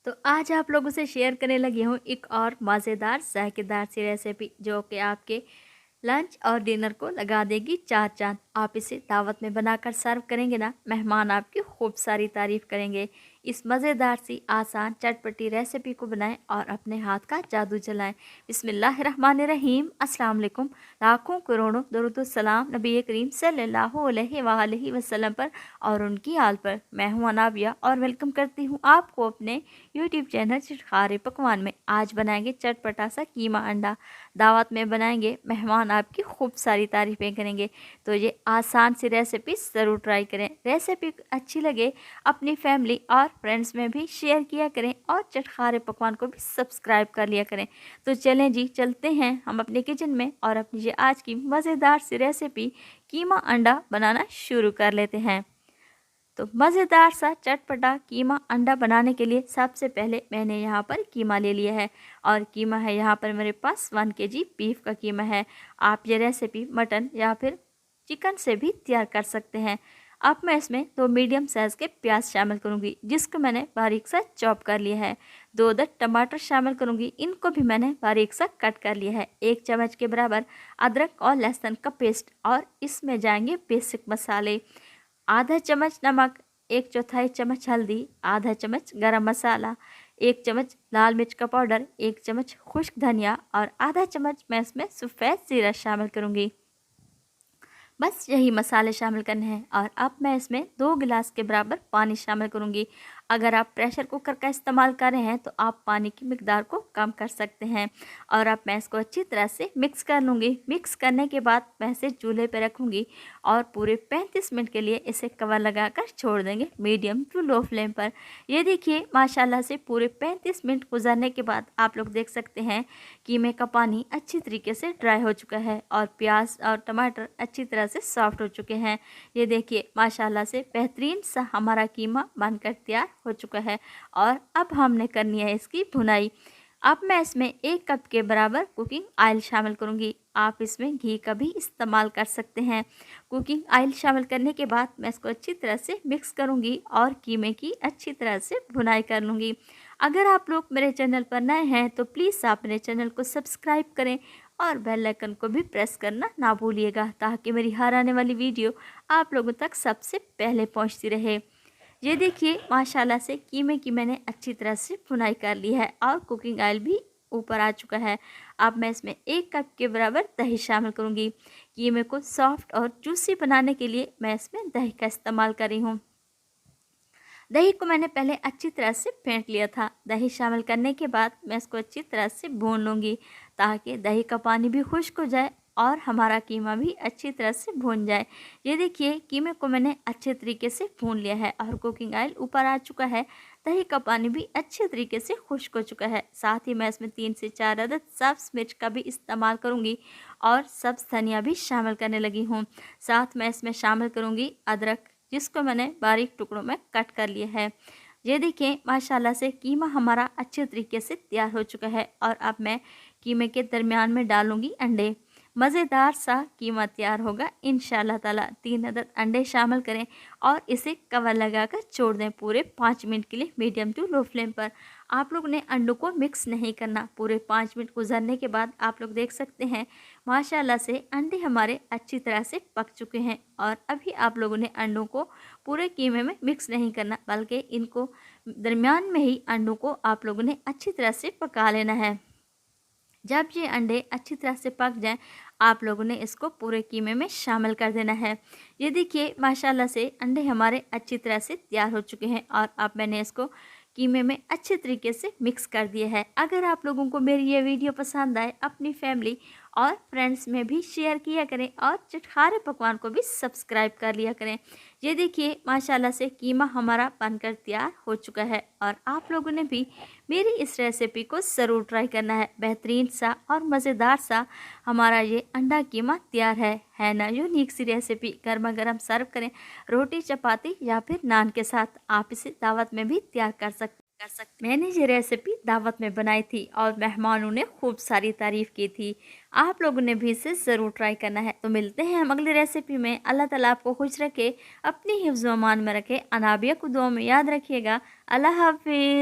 तो आज आप लोगों से शेयर करने लगी हूँ एक और मज़ेदार जायकेदार सी रेसिपी जो कि आपके लंच और डिनर को लगा देगी चार चांद। आप इसे दावत में बनाकर सर्व करेंगे ना, मेहमान आपकी खूब सारी तारीफ करेंगे। इस मज़ेदार सी आसान चटपटी रेसिपी को बनाएं और अपने हाथ का जादू चलाएं। बिस्मिल्लाहिर्रहमानिर्रहीम। अस्सलाम वालेकुम। लाखों करोड़ों दरूद सलाम नबी करीम सल्लल्लाहु अलैहि वसल्लम पर और उनकी आल पर। मैं हूं अनाबिया और वेलकम करती हूं आपको अपने यूट्यूब चैनल चिटखारे पकवान में। आज बनाएंगे चटपटा सा कीमा अंडा। दावत में बनाएंगे, मेहमान आपकी खूब सारी तारीफ़ें करेंगे। तो ये आसान सी रेसिपी ज़रूर ट्राई करें। रेसिपी अच्छी लगे अपनी फैमिली और फ्रेंड्स में भी शेयर किया करें और चटखारे पकवान को भी सब्सक्राइब कर लिया करें। तो चलें जी, चलते हैं हम अपने किचन में और अपनी ये आज की मज़ेदार सी रेसिपी कीमा अंडा बनाना शुरू कर लेते हैं। तो मज़ेदार सा चटपटा कीमा अंडा बनाने के लिए सबसे पहले मैंने यहाँ पर कीमा ले लिया है और कीमा है यहाँ पर मेरे पास 1 kg बीफ का कीमा है। आप ये रेसिपी मटन या फिर चिकन से भी तैयार कर सकते हैं। अब मैं इसमें 2 मीडियम साइज़ के प्याज शामिल करूँगी जिसको मैंने बारीक सा चॉप कर लिया है। 2 अदद टमाटर शामिल करूँगी, इनको भी मैंने बारीक सा कट कर लिया है। 1 चम्मच के बराबर अदरक और लहसुन का पेस्ट और इसमें जाएंगे बेसिक मसाले। आधा चम्मच नमक, 1/4 चम्मच हल्दी, आधा चम्मच गरम मसाला, 1 चम्मच लाल मिर्च का पाउडर, 1 चम्मच खुश्क धनिया और आधा चम्मच मैं इसमें सफ़ेद ज़ीरा शामिल करूँगी। बस यही मसाले शामिल करने हैं और अब मैं इसमें 2 गिलास के बराबर पानी शामिल करूँगी। अगर आप प्रेशर कुकर का इस्तेमाल कर रहे हैं तो आप पानी की मिकदार को कम कर सकते हैं। और अब मैं इसको अच्छी तरह से मिक्स कर लूँगी। मिक्स करने के बाद मैं इसे चूल्हे पर रखूँगी और पूरे 35 मिनट के लिए इसे कवर लगाकर छोड़ देंगे मीडियम टू लो फ्लेम पर। ये देखिए माशाल्लाह से पूरे 35 मिनट गुजरने के बाद आप लोग देख सकते हैं कीमे का पानी अच्छी तरीके से ड्राई हो चुका है और प्याज और टमाटर अच्छी तरह से सॉफ्ट हो चुके हैं। ये देखिए माशाल्लाह से बेहतरीन सा हमारा कीमा बनकर तैयार हो चुका है और अब हमने करनी है इसकी भुनाई। अब मैं इसमें 1 कप के बराबर कुकिंग ऑयल शामिल करूंगी। आप इसमें घी का भी इस्तेमाल कर सकते हैं। कुकिंग ऑयल शामिल करने के बाद मैं इसको अच्छी तरह से मिक्स करूंगी और कीमे की अच्छी तरह से भुनाई कर लूँगी। अगर आप लोग मेरे चैनल पर नए हैं तो प्लीज़ आप मेरे चैनल को सब्सक्राइब करें और बेल आइकन को भी प्रेस करना ना भूलिएगा ताकि मेरी हर आने वाली वीडियो आप लोगों तक सबसे पहले पहुंचती रहे। ये देखिए माशाल्लाह से कीमे की मैंने अच्छी तरह से भुनाई कर ली है और कुकिंग ऑयल भी ऊपर आ चुका है। अब मैं इसमें 1 कप के बराबर दही शामिल करूंगी। कीमे को सॉफ्ट और जूसी बनाने के लिए मैं इसमें दही का इस्तेमाल कर रही हूँ। दही को मैंने पहले अच्छी तरह से फेंट लिया था। दही शामिल करने के बाद मैं इसको अच्छी तरह से भून लूँगी ताकि दही का पानी भी खुश्क हो जाए और हमारा कीमा भी अच्छी तरह से भून जाए। ये देखिए कीमे को मैंने अच्छे तरीके से भून लिया है और कुकिंग ऑयल ऊपर आ चुका है। दही का पानी भी अच्छे तरीके से खुश्क हो चुका है। साथ ही मैं इसमें 3 से 4 अदद सब्ज़ मिर्च का भी इस्तेमाल करूँगी और सब्ज़ धनिया भी शामिल करने लगी हूँ। साथ मैं इसमें शामिल करूँगी अदरक जिसको मैंने बारीक टुकड़ों में कट कर लिया है। ये देखिए माशाल्लाह से कीमा हमारा अच्छे तरीके से तैयार हो चुका है और अब मैं कीमे के दरमियान में डालूंगी अंडे। मज़ेदार सा कीमा तैयार होगा इंशाल्लाह ताला। 3 अदद अंडे शामिल करें और इसे कवर लगाकर छोड़ दें पूरे 5 मिनट के लिए मीडियम टू लो फ्लेम पर। आप लोग ने अंडों को मिक्स नहीं करना। पूरे 5 मिनट गुजरने के बाद आप लोग देख सकते हैं माशाल्लाह से अंडे हमारे अच्छी तरह से पक चुके हैं और अभी आप लोगों ने अंडों को पूरे कीमे में मिक्स नहीं करना बल्कि इनको दरमियान में ही अंडों को आप लोगों ने अच्छी तरह से पका लेना है। जब ये अंडे अच्छी तरह से पक जाएं आप लोगों ने इसको पूरे कीमे में शामिल कर देना है। ये देखिए माशाल्लाह से अंडे हमारे अच्छी तरह से तैयार हो चुके हैं और अब मैंने इसको कीमे में अच्छे तरीके से मिक्स कर दिया है। अगर आप लोगों को मेरी ये वीडियो पसंद आए अपनी फैमिली और फ्रेंड्स में भी शेयर किया करें और चटखारे पकवान को भी सब्सक्राइब कर लिया करें। ये देखिए माशाल्लाह से कीमा हमारा बनकर तैयार हो चुका है और आप लोगों ने भी मेरी इस रेसिपी को ज़रूर ट्राई करना है। बेहतरीन सा और मज़ेदार सा हमारा ये अंडा कीमा तैयार है ना यूनिक सी रेसिपी। गर्मा गर्म सर्व करें रोटी चपाती या फिर नान के साथ। आप इसे दावत में भी तैयार कर सकते। मैंने ये रेसिपी दावत में बनाई थी और मेहमानों ने खूब सारी तारीफ़ की थी। आप लोगों ने भी इसे ज़रूर ट्राई करना है। तो मिलते हैं हम अगली रेसिपी में। अल्लाह ताला आपको खुश रखे, अपनी हिफ्ज़ व अमान में रखे। अनाबिया को दुआ में याद रखिएगा। अल्लाह हाफिज़।